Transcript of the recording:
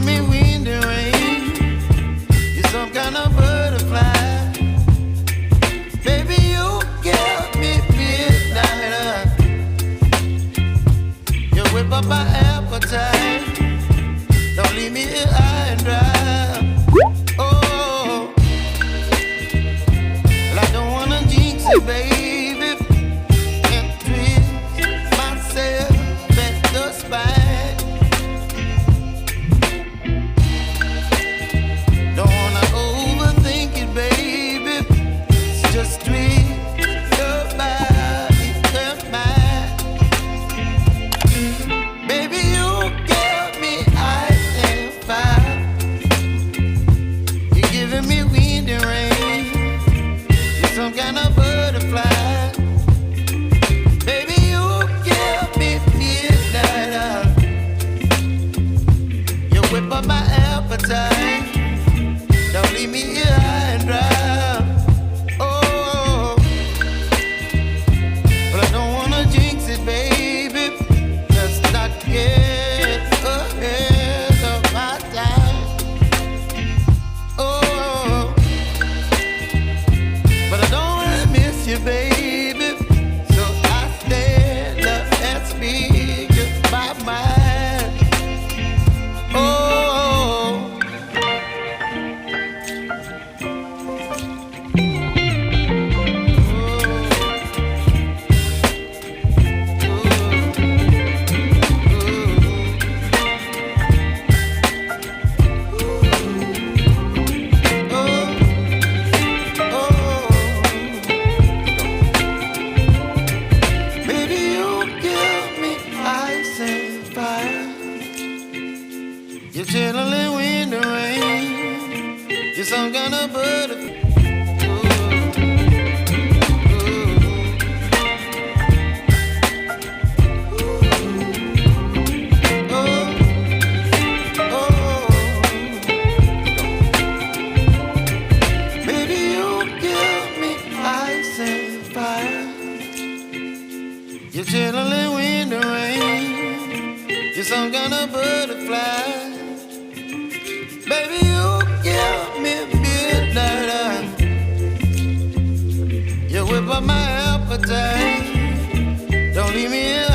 me wind and rain. You're some kind of butterfly. Baby, you give me midnight. You whip up my appetite. Don't leave me here high and dry. Oh, well, I don't wanna jinx it, baby. Can't twist myself at the spine. Don't wanna overthink it, baby. It's just twist your body and mine. Baby, you give me ice and fire. You're giving me wind and rain. You're some kind of butterfly. Baby, you give me midnight. You whip up my appetite. Don't leave me here high and dry. Oh, but I don't wanna jinx it, baby. Let's not get ahead of my time. Oh, but I don't wanna miss you, baby. So I stand up and speak my mind. Oh. Baby, you give me ice and fire. You're chilling wind and rain. You're some kind of butterfly. Baby, you give me ice and fire. You're chilling wind and rain. You're some kind of butterfly. Baby, you give me midnight. You whip up my appetite. Don't leave me here